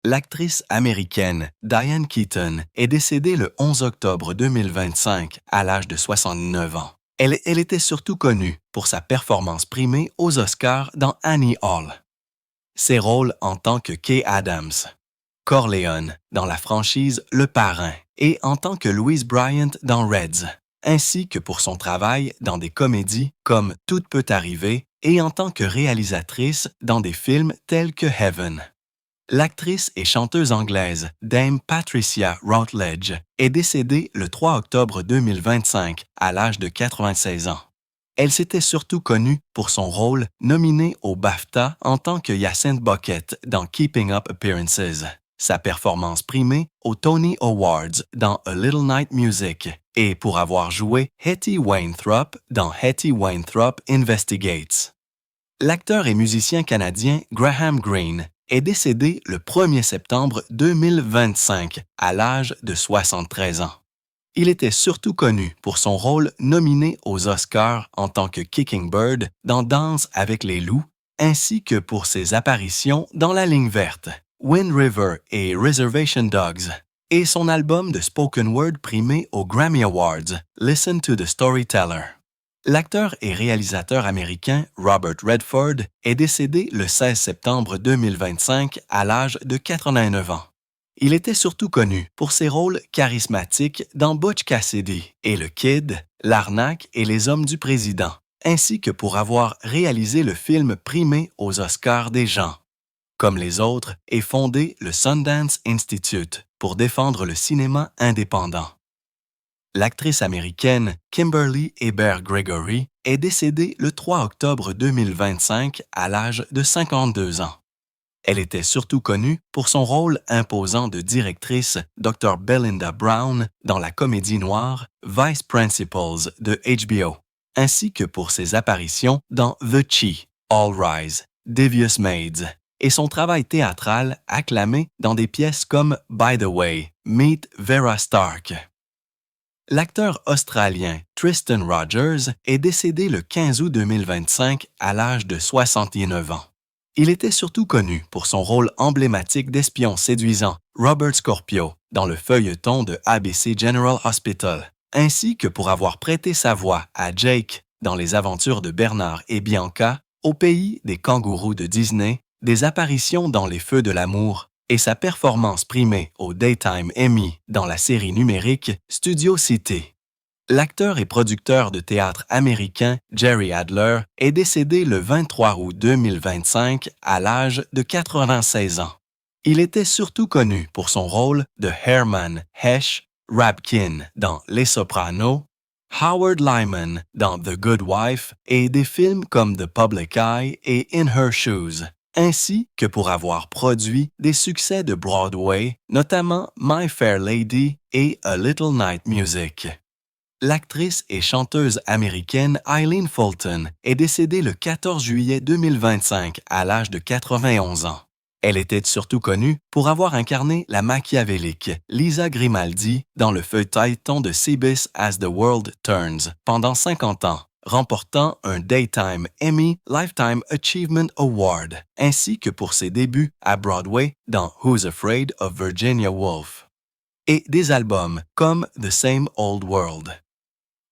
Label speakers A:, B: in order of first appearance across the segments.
A: L'actrice américaine Diane Keaton est décédée le 11 octobre 2025 à l'âge de 69 ans. Elle était surtout connue pour sa performance primée aux Oscars dans Annie Hall. Ses rôles en tant que Kay Adams, Corleone dans la franchise Le Parrain et en tant que Louise Bryant dans Reds, ainsi que pour son travail dans des comédies comme Tout peut arriver et en tant que réalisatrice dans des films tels que Heaven. L'actrice et chanteuse anglaise Dame Patricia Routledge est décédée le 3 octobre 2025 à l'âge de 96 ans. Elle s'était surtout connue pour son rôle nominé au BAFTA en tant que Jacinthe Bucket dans Keeping Up Appearances, sa performance primée aux Tony Awards dans A Little Night Music et pour avoir joué Hetty Wainthrope dans Hetty Wainthrope Investigates. L'acteur et musicien canadien Graham Greene est décédé le 1er septembre 2025 à l'âge de 73 ans. Il était surtout connu pour son rôle nominé aux Oscars en tant que Kicking Bird dans Danse avec les loups, ainsi que pour ses apparitions dans La Ligne verte, Wind River et Reservation Dogs, et son album de spoken word primé aux Grammy Awards, Listen to the Storyteller. L'acteur et réalisateur américain Robert Redford est décédé le 16 septembre 2025 à l'âge de 89 ans. Il était surtout connu pour ses rôles charismatiques dans Butch Cassidy et le Kid, L'arnaque et les hommes du président, ainsi que pour avoir réalisé le film primé aux Oscars des gens. Comme les autres, et fondé le Sundance Institute pour défendre le cinéma indépendant. L'actrice américaine Kimberly Hebert Gregory est décédée le 3 octobre 2025 à l'âge de 52 ans. Elle était surtout connue pour son rôle imposant de directrice Dr. Belinda Brown dans la comédie noire Vice Principals de HBO, ainsi que pour ses apparitions dans The Chi, All Rise, Devious Maids, et son travail théâtral acclamé dans des pièces comme By the Way, Meet Vera Stark. L'acteur australien Tristan Rogers est décédé le 15 août 2025 à l'âge de 69 ans. Il était surtout connu pour son rôle emblématique d'espion séduisant Robert Scorpio dans le feuilleton de ABC General Hospital, ainsi que pour avoir prêté sa voix à Jake dans Les aventures de Bernard et Bianca, Au pays des kangourous de Disney, des apparitions dans Les Feux de l'amour, et sa performance primée au Daytime Emmy dans la série numérique Studio City. L'acteur et producteur de théâtre américain Jerry Adler est décédé le 23 août 2025 à l'âge de 96 ans. Il était surtout connu pour son rôle de Herman Hesh Rabkin dans Les Sopranos, Howard Lyman dans The Good Wife et des films comme The Public Eye et In Her Shoes, ainsi que pour avoir produit des succès de Broadway, notamment My Fair Lady et A Little Night Music. L'actrice et chanteuse américaine Eileen Fulton est décédée le 14 juillet 2025 à l'âge de 91 ans. Elle était surtout connue pour avoir incarné la machiavélique Lisa Grimaldi dans le feuilleton de CBS As the World Turns pendant 50 ans, remportant un Daytime Emmy Lifetime Achievement Award, ainsi que pour ses débuts à Broadway dans Who's Afraid of Virginia Woolf, et des albums comme The Same Old World.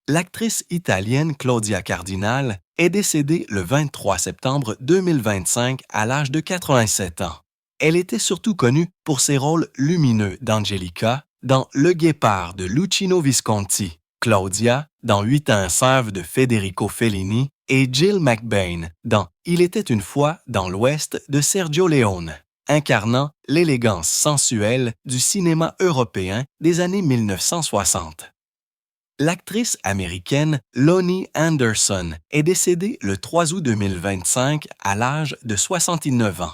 A: L'actrice italienne Claudia Cardinal est décédée le 23 septembre 2025 à l'âge de 87 ans. Elle était surtout connue pour ses rôles lumineux d'Angelica dans Le Guépard de Luchino Visconti, Claudia dans 8 ans un Sève de Federico Fellini et Jill McBain dans Il était une fois dans l'Ouest de Sergio Leone, incarnant l'élégance sensuelle du cinéma européen des années 1960. L'actrice américaine Lonnie Anderson est décédée le 3 août 2025 à l'âge de 69 ans.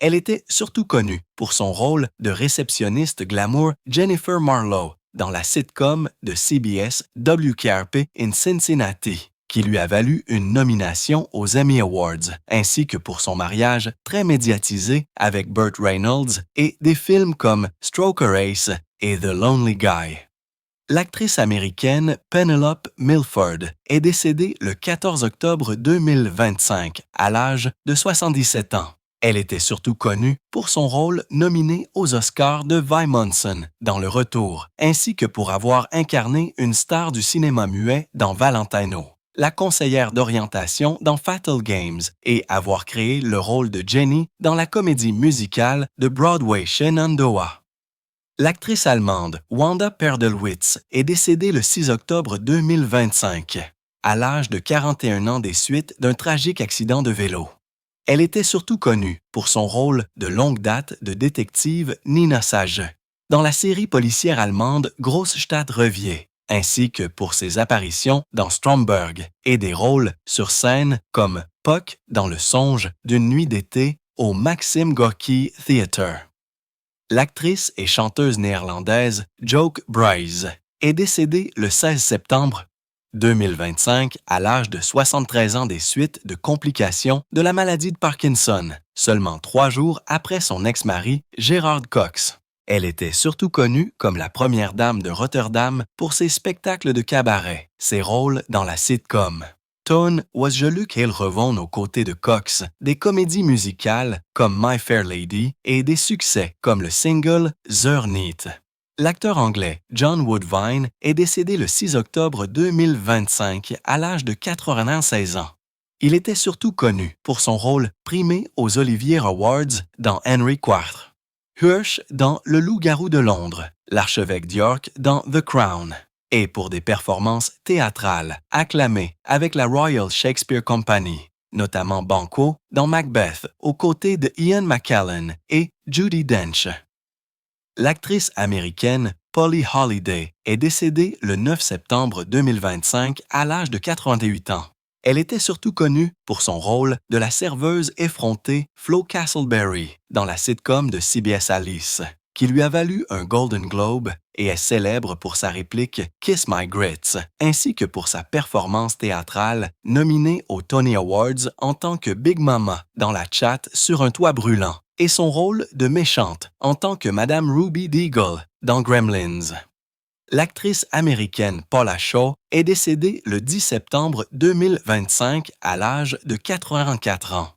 A: Elle était surtout connue pour son rôle de réceptionniste glamour Jennifer Marlowe dans la sitcom de CBS WKRP in Cincinnati, qui lui a valu une nomination aux Emmy Awards, ainsi que pour son mariage très médiatisé avec Burt Reynolds et des films comme Stroker Ace et The Lonely Guy. L'actrice américaine Penelope Milford est décédée le 14 octobre 2025 à l'âge de 77 ans. Elle était surtout connue pour son rôle nominé aux Oscars de Vi Monson dans Le Retour, ainsi que pour avoir incarné une star du cinéma muet dans Valentino, la conseillère d'orientation dans Fatal Games et avoir créé le rôle de Jenny dans la comédie musicale de Broadway Shenandoah. L'actrice allemande Wanda Perdelwitz est décédée le 6 octobre 2025, à l'âge de 41 ans des suites d'un tragique accident de vélo. Elle était surtout connue pour son rôle de longue date de détective Nina Sage dans la série policière allemande Großstadtrevier, ainsi que pour ses apparitions dans Stromberg et des rôles sur scène comme Puck dans Le songe d'une nuit d'été au Maxim Gorky Theatre. L'actrice et chanteuse néerlandaise Joke Bryce est décédée le 16 septembre 2025 à l'âge de 73 ans des suites de complications de la maladie de Parkinson, seulement 3 jours après son ex-mari Gerard Cox. Elle était surtout connue comme la première dame de Rotterdam pour ses spectacles de cabaret, ses rôles dans la sitcom Toon was geluk heel gewoon aux côtés de Cox, des comédies musicales comme My Fair Lady et des succès comme le single Zur Niet. L'acteur anglais John Woodvine est décédé le 6 octobre 2025 à l'âge de 96 ans. Il était surtout connu pour son rôle primé aux Olivier Awards dans Henry IV, Hirsch dans Le Loup-garou de Londres, l'archevêque d'York dans The Crown, et pour des performances théâtrales acclamées avec la Royal Shakespeare Company, notamment Banquo dans Macbeth, aux côtés de Ian McKellen et Judi Dench. L'actrice américaine Polly Holiday est décédée le 9 septembre 2025 à l'âge de 88 ans. Elle était surtout connue pour son rôle de la serveuse effrontée Flo Castleberry dans la sitcom de CBS Alice, qui lui a valu un Golden Globe et est célèbre pour sa réplique Kiss My Grits, ainsi que pour sa performance théâtrale nominée aux Tony Awards en tant que Big Mama dans La Chatte sur un toit brûlant, et son rôle de méchante en tant que Madame Ruby Deagle dans Gremlins. L'actrice américaine Paula Shaw est décédée le 10 septembre 2025 à l'âge de 84 ans.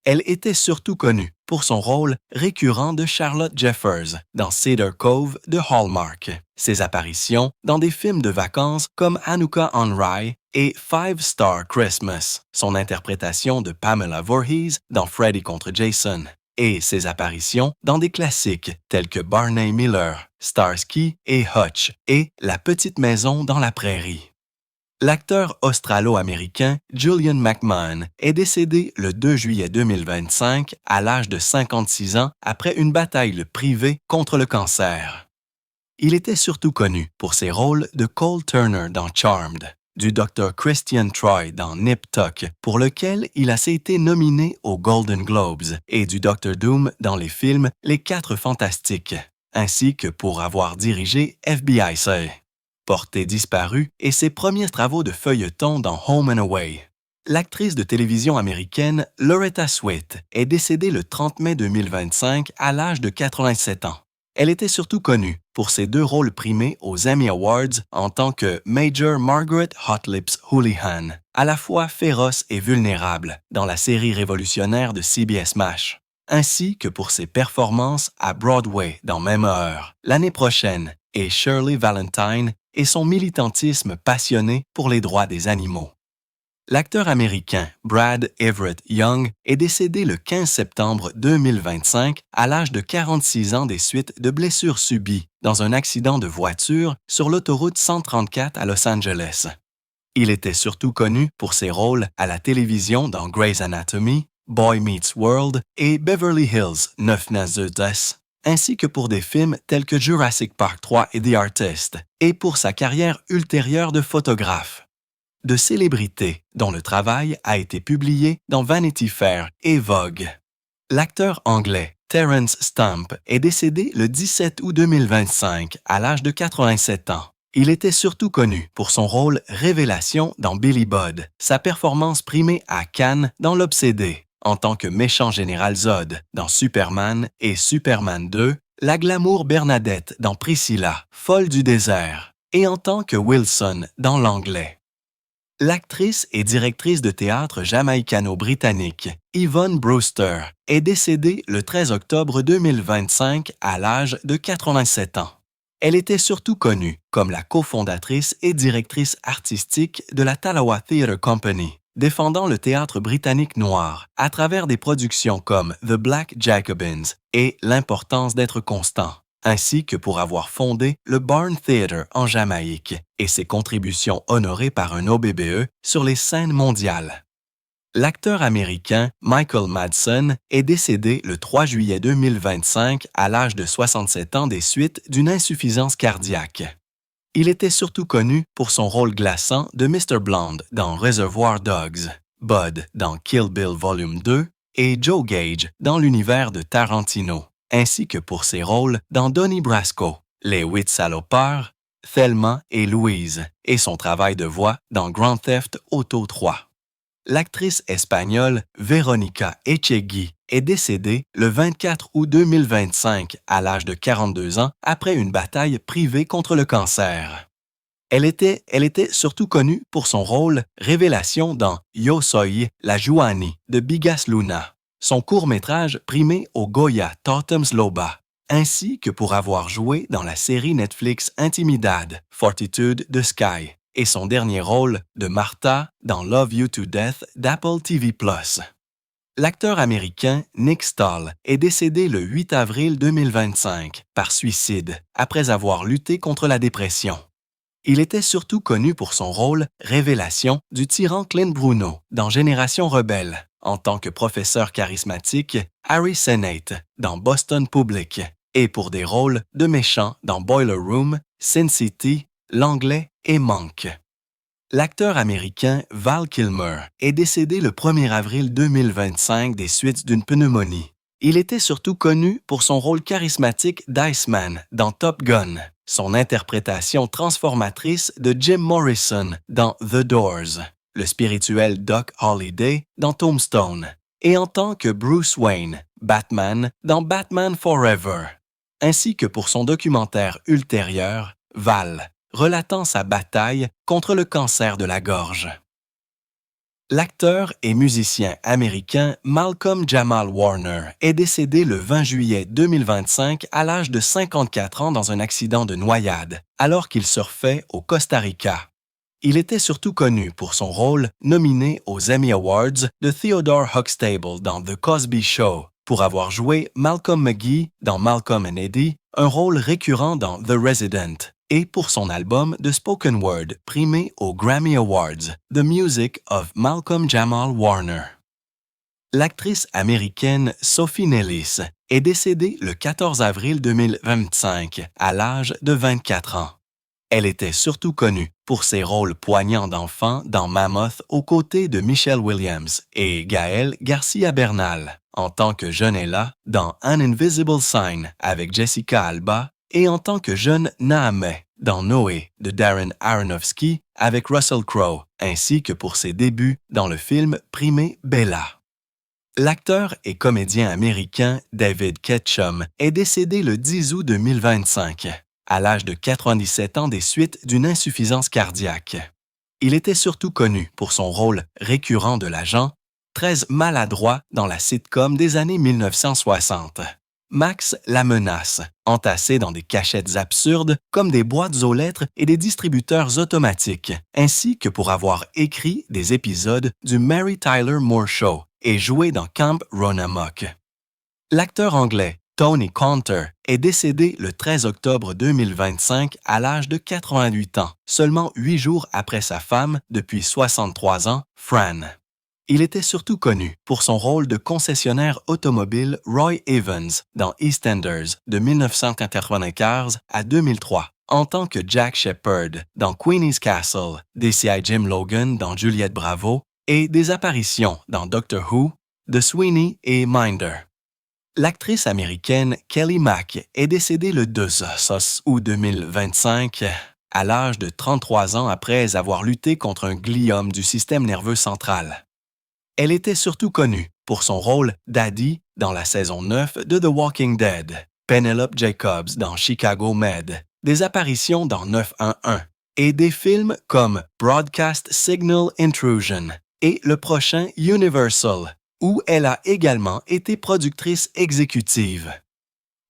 A: Elle était surtout connue pour son rôle récurrent de Charlotte Jeffers dans Cedar Cove de Hallmark, ses apparitions dans des films de vacances comme Hanukkah on Rye et Five Star Christmas, son interprétation de Pamela Voorhees dans Freddy contre Jason, et ses apparitions dans des classiques tels que Barney Miller, Starsky et Hutch et La petite maison dans la prairie. L'acteur australo-américain Julian McMahon est décédé le 2 juillet 2025 à l'âge de 56 ans après une bataille privée contre le cancer. Il était surtout connu pour ses rôles de Cole Turner dans Charmed, du Dr. Christian Troy dans Nip Tuck, pour lequel il a été nominé aux Golden Globes, et du Dr. Doom dans les films Les Quatre Fantastiques, ainsi que pour avoir dirigé FBI-C, Portée disparue et ses premiers travaux de feuilleton dans Home and Away. L'actrice de télévision américaine Loretta Swit est décédée le 30 mai 2025 à l'âge de 87 ans. Elle était surtout connue pour ses 2 rôles primés aux Emmy Awards en tant que Major Margaret Hot Lips Houlihan, à la fois féroce et vulnérable, dans la série révolutionnaire de CBS MASH, ainsi que pour ses performances à Broadway dans Même heure, l'année prochaine, et Shirley Valentine et son militantisme passionné pour les droits des animaux. L'acteur américain Brad Everett Young est décédé le 15 septembre 2025 à l'âge de 46 ans des suites de blessures subies dans un accident de voiture sur l'autoroute 134 à Los Angeles. Il était surtout connu pour ses rôles à la télévision dans Grey's Anatomy, Boy Meets World et Beverly Hills 90210, ainsi que pour des films tels que Jurassic Park 3 et The Artist, et pour sa carrière ultérieure de photographe. De célébrités dont le travail a été publié dans Vanity Fair et Vogue. L'acteur anglais Terence Stamp est décédé le 17 août 2025 à l'âge de 87 ans. Il était surtout connu pour son rôle révélation dans Billy Budd, sa performance primée à Cannes dans L'Obsédé, en tant que méchant général Zod dans Superman et Superman 2, la glamour Bernadette dans Priscilla, folle du désert, et en tant que Wilson dans L'Anglais. L'actrice et directrice de théâtre jamaïcano-britannique Yvonne Brewster est décédée le 13 octobre 2025 à l'âge de 87 ans. Elle était surtout connue comme la cofondatrice et directrice artistique de la Talowa Theatre Company, défendant le théâtre britannique noir à travers des productions comme The Black Jacobins et L'importance d'être constant, ainsi que pour avoir fondé le Barn Theatre en Jamaïque et ses contributions honorées par un OBBE sur les scènes mondiales. L'acteur américain Michael Madsen est décédé le 3 juillet 2025 à l'âge de 67 ans des suites d'une insuffisance cardiaque. Il était surtout connu pour son rôle glaçant de Mr. Blonde dans Reservoir Dogs, Bud dans Kill Bill Volume 2 et Joe Gage dans l'univers de Tarantino, ainsi que pour ses rôles dans Donnie Brasco, Les 8 salopards, Thelma et Louise, et son travail de voix dans Grand Theft Auto 3. L'actrice espagnole Verónica Echegui est décédée le 24 août 2025 à l'âge de 42 ans après une bataille privée contre le cancer. Elle était surtout connue pour son rôle révélation dans Yo Soy la Juani de Bigas Luna, son court-métrage primé au Goya Totems Loba, ainsi que pour avoir joué dans la série Netflix Intimidad, Fortitude de Sky, et son dernier rôle de Martha dans Love You to Death d'Apple TV+. L'acteur américain Nick Stahl est décédé le 8 avril 2025 par suicide après avoir lutté contre la dépression. Il était surtout connu pour son rôle révélation du tyran Clint Bruno dans Génération Rebelle, en tant que professeur charismatique Harry Senate dans Boston Public et pour des rôles de méchant dans Boiler Room, Sin City, L'Anglais et Monk. L'acteur américain Val Kilmer est décédé le 1er avril 2025 des suites d'une pneumonie. Il était surtout connu pour son rôle charismatique d'Iceman dans Top Gun, son interprétation transformatrice de Jim Morrison dans The Doors, le spirituel Doc Holliday dans Tombstone, et en tant que Bruce Wayne, Batman dans Batman Forever, ainsi que pour son documentaire ultérieur, Val, relatant sa bataille contre le cancer de la gorge. L'acteur et musicien américain Malcolm Jamal Warner est décédé le 20 juillet 2025 à l'âge de 54 ans dans un accident de noyade, alors qu'il surfait au Costa Rica. Il était surtout connu pour son rôle nominé aux Emmy Awards de Theodore Huxtable dans The Cosby Show, pour avoir joué Malcolm McGee dans Malcolm and Eddie, un rôle récurrent dans The Resident, et pour son album de spoken word primé aux Grammy Awards, The Music of Malcolm Jamal Warner. L'actrice américaine Sophie Nellis est décédée le 14 avril 2025 à l'âge de 24 ans. Elle était surtout connue pour ses rôles poignants d'enfant dans Mammoth aux côtés de Michelle Williams et Gaël Garcia Bernal, en tant que jeune Ella dans An Invisible Sign avec Jessica Alba et en tant que jeune Naameh dans Noé de Darren Aronofsky avec Russell Crowe, ainsi que pour ses débuts dans le film primé Bella. L'acteur et comédien américain David Ketchum est décédé le 10 août 2025, à l'âge de 97 ans des suites d'une insuffisance cardiaque. Il était surtout connu pour son rôle récurrent de l'agent, très maladroit dans la sitcom des années 1960. Max la menace, entassé dans des cachettes absurdes comme des boîtes aux lettres et des distributeurs automatiques, ainsi que pour avoir écrit des épisodes du Mary Tyler Moore Show et joué dans Camp Roanoke. L'acteur anglais Tony Conter est décédé le 13 octobre 2025 à l'âge de 88 ans, seulement 8 jours après sa femme depuis 63 ans, Fran. Il était surtout connu pour son rôle de concessionnaire automobile Roy Evans dans EastEnders de 1995 à 2003, en tant que Jack Shepherd dans Queenie's Castle, DCI Jim Logan dans Juliette Bravo et des apparitions dans Doctor Who, The Sweeney et Minder. L'actrice américaine Kelly Mack est décédée le 2 août 2025 à l'âge de 33 ans après avoir lutté contre un gliome du système nerveux central. Elle était surtout connue pour son rôle d'Addie dans la saison 9 de The Walking Dead, Penelope Jacobs dans Chicago Med, des apparitions dans 911 et des films comme Broadcast Signal Intrusion et le prochain Universal, où elle a également été productrice exécutive.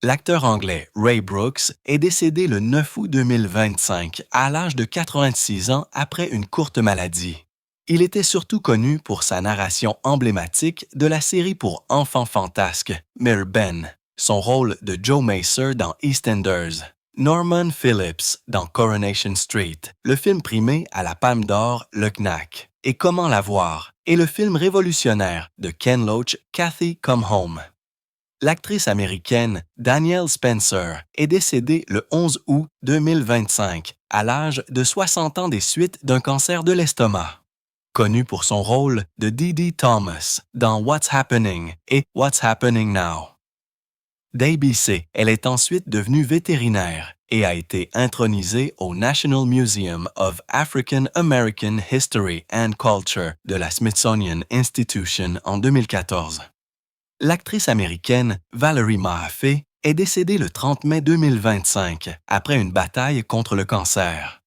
A: L'acteur anglais Ray Brooks est décédé le 9 août 2025 à l'âge de 86 ans après une courte maladie. Il était surtout connu pour sa narration emblématique de la série pour enfants fantasques Mare Ben, son rôle de Joe Macer dans EastEnders, Norman Phillips dans Coronation Street, le film primé à la Palme d'Or Le Knack, et Comment la voir, et le film révolutionnaire de Ken Loach, Cathy Come Home. L'actrice américaine Danielle Spencer est décédée le 11 août 2025 à l'âge de 60 ans des suites d'un cancer de l'estomac. Connue pour son rôle de Dee Dee Thomas dans What's Happening et What's Happening Now. d'ABC, elle est ensuite devenue vétérinaire et a été intronisée au National Museum of African American History and Culture de la Smithsonian Institution en 2014. L'actrice américaine Valerie Mahaffey est décédée le 30 mai 2025 après une bataille contre le cancer.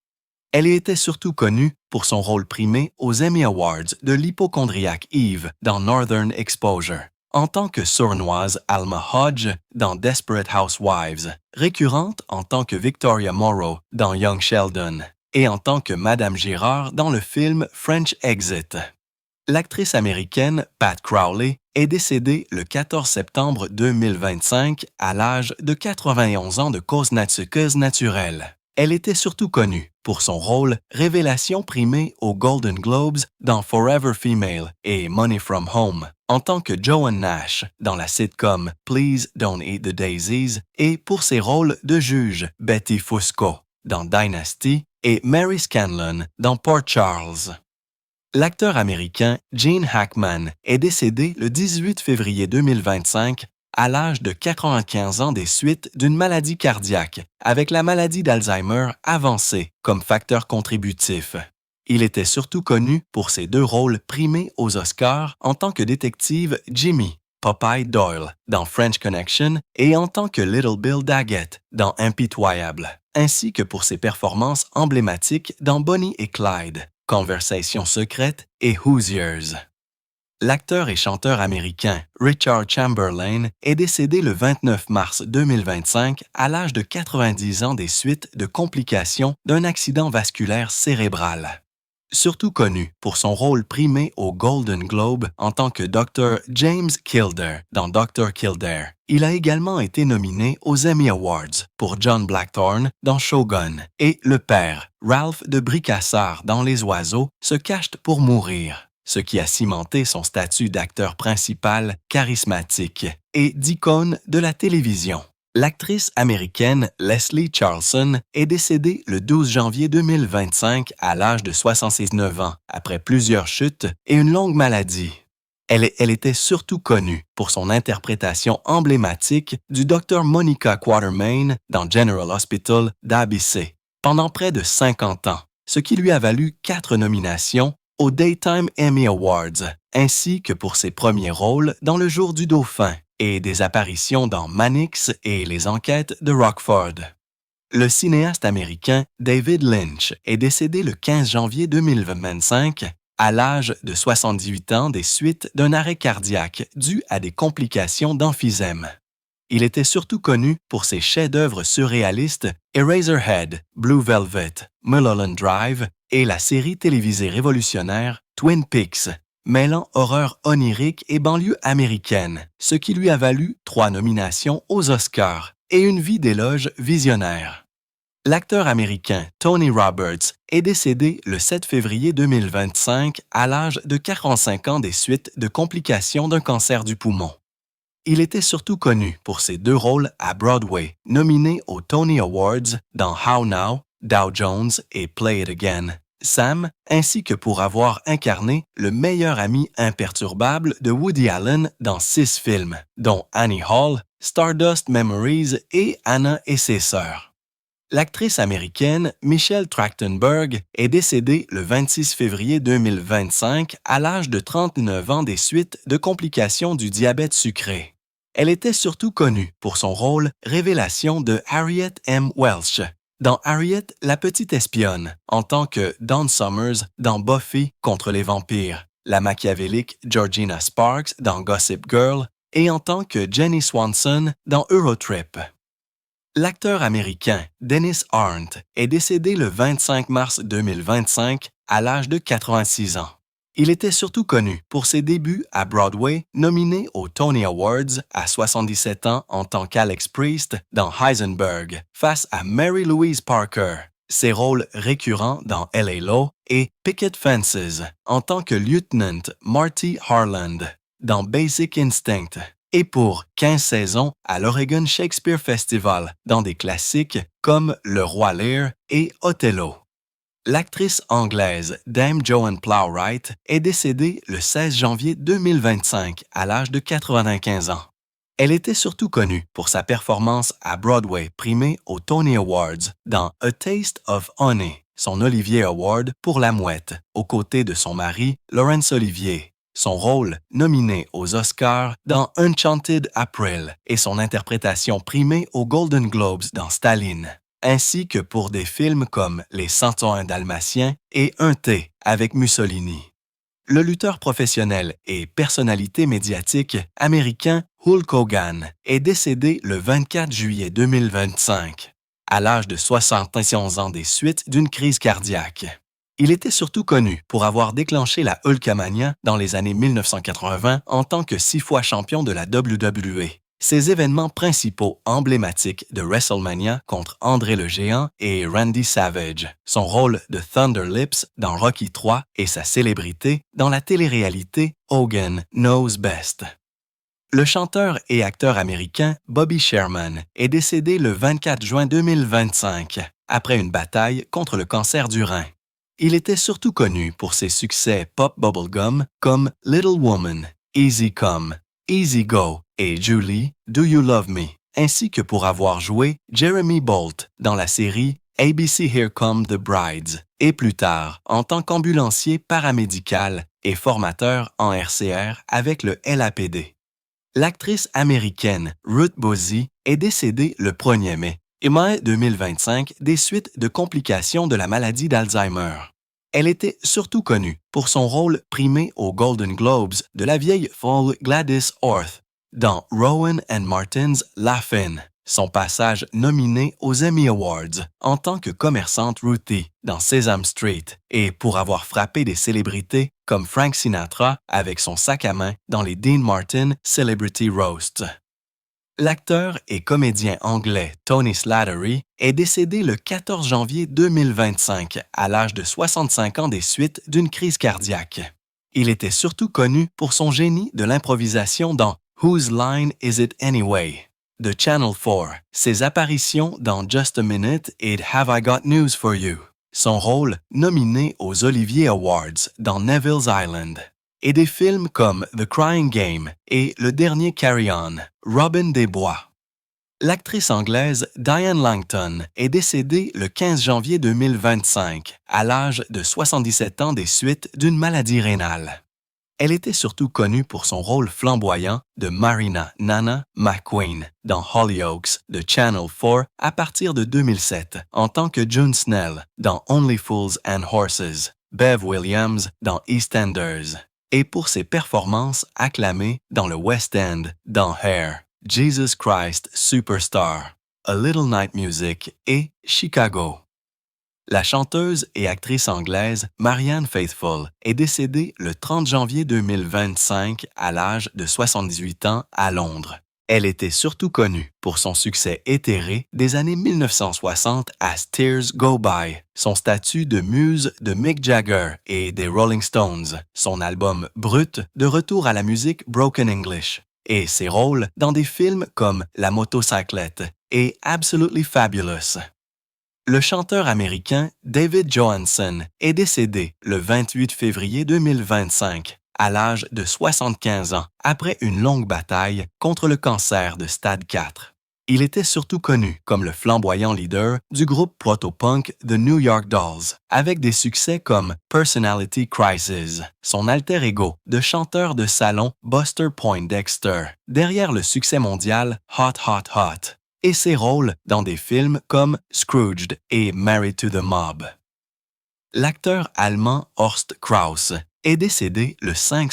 A: Elle était surtout connue pour son rôle primé aux Emmy Awards de l'hypochondriaque Eve dans Northern Exposure, en tant que sournoise Alma Hodge dans Desperate Housewives, récurrente en tant que Victoria Morrow dans Young Sheldon et en tant que Madame Girard dans le film French Exit. L'actrice américaine Pat Crowley est décédée le 14 septembre 2025 à l'âge de 91 ans de cause naturelle. Elle était surtout connue pour son rôle révélation primé aux Golden Globes dans Forever Female et Money from Home, en tant que Joan Nash dans la sitcom Please Don't Eat the Daisies et pour ses rôles de juge Betty Fusco dans Dynasty et Mary Scanlon dans Port Charles. L'acteur américain Gene Hackman est décédé le 18 février 2025 à l'âge de 95 ans des suites d'une maladie cardiaque, avec la maladie d'Alzheimer avancée comme facteur contributif. Il était surtout connu pour ses 2 rôles primés aux Oscars en tant que détective Jimmy, Popeye Doyle dans French Connection et en tant que Little Bill Daggett dans Impitoyable, ainsi que pour ses performances emblématiques dans Bonnie et Clyde, Conversation secrète et Hoosiers. L'acteur et chanteur américain Richard Chamberlain est décédé le 29 mars 2025 à l'âge de 90 ans des suites de complications d'un accident vasculaire cérébral. Surtout connu pour son rôle primé au Golden Globe en tant que Dr. James Kildare dans Dr. Kildare, il a également été nominé aux Emmy Awards pour John Blackthorne dans Shogun et le père, Ralph de Bricassard dans Les Oiseaux, se cache pour mourir, ce qui a cimenté son statut d'acteur principal charismatique et d'icône de la télévision. L'actrice américaine Leslie Charlson est décédée le 12 janvier 2025 à l'âge de 69 ans, après plusieurs chutes et une longue maladie. Elle était surtout connue pour son interprétation emblématique du Dr. Monica Quatermain dans General Hospital d'ABC pendant près de 50 ans, ce qui lui a valu 4 nominations aux Daytime Emmy Awards, ainsi que pour ses premiers rôles dans Le Jour du Dauphin et des apparitions dans Mannix et Les Enquêtes de Rockford. Le cinéaste américain David Lynch est décédé le 15 janvier 2025 à l'âge de 78 ans des suites d'un arrêt cardiaque dû à des complications d'emphysème. Il était surtout connu pour ses chefs-d'œuvre surréalistes Eraserhead, Blue Velvet, Mulholland Drive et la série télévisée révolutionnaire Twin Peaks, mêlant horreur onirique et banlieue américaine, ce qui lui a valu 3 nominations aux Oscars et une vie d'éloge visionnaire. L'acteur américain Tony Roberts est décédé le 7 février 2025 à l'âge de 45 ans des suites de complications d'un cancer du poumon. Il était surtout connu pour ses 2 rôles à Broadway, nominés aux Tony Awards dans How Now, Dow Jones et Play It Again, Sam, ainsi que pour avoir incarné le meilleur ami imperturbable de Woody Allen dans 6 films, dont Annie Hall, Stardust Memories et Anna et ses sœurs. L'actrice américaine Michelle Trachtenberg est décédée le 26 février 2025 à l'âge de 39 ans des suites de complications du diabète sucré. Elle était surtout connue pour son rôle révélation de Harriet M. Welch dans Harriet, la petite espionne, en tant que Dawn Summers dans Buffy contre les vampires, la machiavélique Georgina Sparks dans Gossip Girl et en tant que Jenny Swanson dans Eurotrip. L'acteur américain Dennis Arndt est décédé le 25 mars 2025 à l'âge de 86 ans. Il était surtout connu pour ses débuts à Broadway, nominé aux Tony Awards à 77 ans en tant qu'Alex Priest dans Heisenberg, face à Mary Louise Parker, ses rôles récurrents dans L.A. Law et Picket Fences en tant que Lieutenant Marty Harland dans Basic Instinct, et pour 15 saisons à l'Oregon Shakespeare Festival dans des classiques comme Le Roi Lear et Othello. L'actrice anglaise Dame Joanne Plowright est décédée le 16 janvier 2025 à l'âge de 95 ans. Elle était surtout connue pour sa performance à Broadway primée aux Tony Awards dans A Taste of Honey, son Olivier Award pour La Mouette, aux côtés de son mari Laurence Olivier, son rôle nominé aux Oscars dans Enchanted April et son interprétation primée aux Golden Globes dans Staline, ainsi que pour des films comme Les 101 Dalmatiens et Un thé avec Mussolini. Le lutteur professionnel et personnalité médiatique américain Hulk Hogan est décédé le 24 juillet 2025, à l'âge de 71 ans des suites d'une crise cardiaque. Il était surtout connu pour avoir déclenché la Hulkamania dans les années 1980 en tant que 6 fois champion de la WWE. Ses événements principaux emblématiques de WrestleMania contre André le Géant et Randy Savage, son rôle de Thunder Lips dans Rocky III et sa célébrité dans la télé-réalité Hogan Knows Best. Le chanteur et acteur américain Bobby Sherman est décédé le 24 juin 2025 après une bataille contre le cancer du rein. Il était surtout connu pour ses succès pop bubblegum comme Little Woman, Easy Come, Easy Go et Julie, Do You Love Me, ainsi que pour avoir joué Jeremy Bolt dans la série ABC Here Come the Brides et plus tard en tant qu'ambulancier paramédical et formateur en RCR avec le LAPD. L'actrice américaine Ruth Buzzi est décédée le 1er mai 2025 des suites de complications de la maladie d'Alzheimer. Elle était surtout connue pour son rôle primé aux Golden Globes de la vieille folle Gladys Orth dans Rowan and Martin's Laugh-In, son passage nominé aux Emmy Awards en tant que commerçante Ruthie dans Sesame Street et pour avoir frappé des célébrités comme Frank Sinatra avec son sac à main dans les Dean Martin Celebrity Roasts. L'acteur et comédien anglais Tony Slattery est décédé le 14 janvier 2025 à l'âge de 65 ans des suites d'une crise cardiaque. Il était surtout connu pour son génie de l'improvisation dans Whose Line Is It Anyway? De Channel 4, ses apparitions dans Just a Minute et Have I Got News for You, son rôle nominé aux Olivier Awards dans Neville's Island, et des films comme The Crying Game et Le Dernier Carry On, Robin des Bois. L'actrice anglaise Diane Langton est décédée le 15 janvier 2025 à l'âge de 77 ans des suites d'une maladie rénale. Elle était surtout connue pour son rôle flamboyant de Marina Nana McQueen dans Hollyoaks de Channel 4 à partir de 2007 en tant que June Snell dans Only Fools and Horses, Bev Williams dans EastEnders, et pour ses performances acclamées dans le West End, dans Hair, Jesus Christ Superstar, A Little Night Music et Chicago. La chanteuse et actrice anglaise Marianne Faithfull est décédée le 30 janvier 2025 à l'âge de 78 ans à Londres. Elle était surtout connue pour son succès éthéré des années 1960 à Tears Go By, son statut de muse de Mick Jagger et des Rolling Stones, son album Brut de retour à la musique Broken English, et ses rôles dans des films comme La motocyclette et Absolutely Fabulous. Le chanteur américain David Johansen est décédé le 28 février 2025 à l'âge de 75 ans après une longue bataille contre le cancer de stade 4. Il était surtout connu comme le flamboyant leader du groupe proto-punk The New York Dolls, avec des succès comme Personality Crisis, son alter ego de chanteur de salon Buster Poindexter, derrière le succès mondial Hot Hot Hot, et ses rôles dans des films comme Scrooged et Married to the Mob. L'acteur allemand Horst Kraus est décédé le 5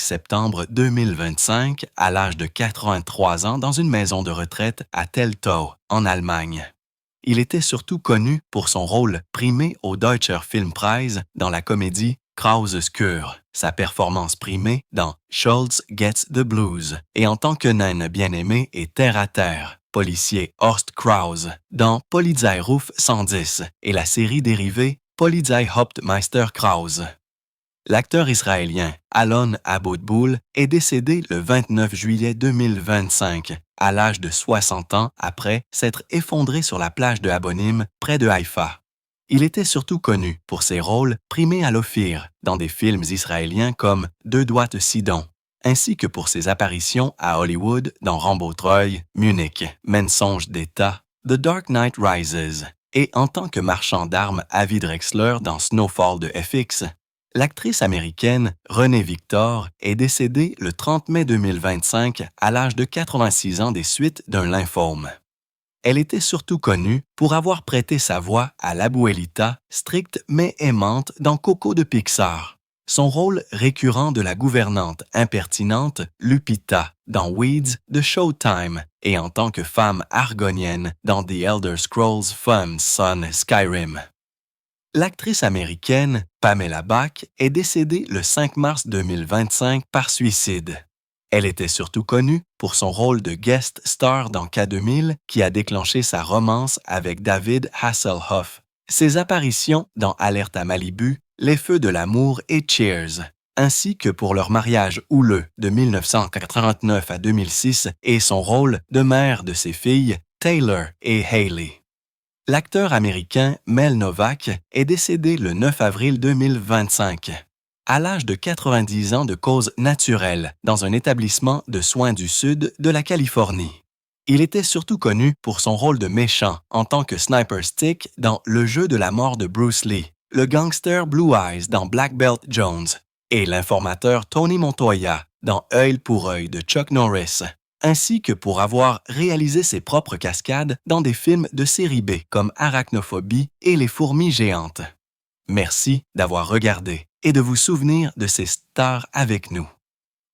A: septembre 2025 à l'âge de 83 ans dans une maison de retraite à Teltow, en Allemagne. Il était surtout connu pour son rôle primé au Deutscher Filmpreis dans la comédie Krauses Kur, sa performance primée dans Schultz Gets the Blues et en tant que naine bien-aimé et terre-à-terre, policier Horst Kraus dans Polizeiruf 110 et la série dérivée Polizeihauptmeister Kraus. L'acteur israélien Alon Abodboul est décédé le 29 juillet 2025, à l'âge de 60 ans après s'être effondré sur la plage de Abonim, près de Haïfa. Il était surtout connu pour ses rôles primés à l'Ophir dans des films israéliens comme Deux doigts de Sidon, ainsi que pour ses apparitions à Hollywood dans Rambo 3, Munich, Mensonge d'État, The Dark Knight Rises, et en tant que marchand d'armes Avi Drexler dans Snowfall de FX. L'actrice américaine Renée Victor est décédée le 30 mai 2025 à l'âge de 86 ans des suites d'un lymphome. Elle était surtout connue pour avoir prêté sa voix à l'Abuelita, stricte mais aimante dans Coco de Pixar. Son rôle récurrent de la gouvernante impertinente Lupita dans Weeds de Showtime et en tant que femme argonienne dans The Elder Scrolls Fun Son Skyrim. L'actrice américaine Pamela Bach est décédée le 5 mars 2025 par suicide. Elle était surtout connue pour son rôle de guest star dans K2000 qui a déclenché sa romance avec David Hasselhoff, ses apparitions dans Alerte à Malibu, Les Feux de l'amour et Cheers, ainsi que pour leur mariage houleux de 1989 à 2006 et son rôle de mère de ses filles Taylor et Hailey. L'acteur américain Mel Novak est décédé le 9 avril 2025, à l'âge de 90 ans de cause naturelle, dans un établissement de soins du sud de la Californie. Il était surtout connu pour son rôle de méchant en tant que Sniper Stick dans Le jeu de la mort de Bruce Lee, le gangster Blue Eyes dans Black Belt Jones et l'informateur Tony Montoya dans Œil pour œil de Chuck Norris, ainsi que pour avoir réalisé ses propres cascades dans des films de série B comme Arachnophobie et Les fourmis géantes. Merci d'avoir regardé et de vous souvenir de ces stars avec nous.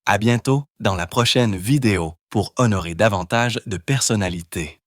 A: À bientôt dans la prochaine vidéo pour honorer davantage de personnalités.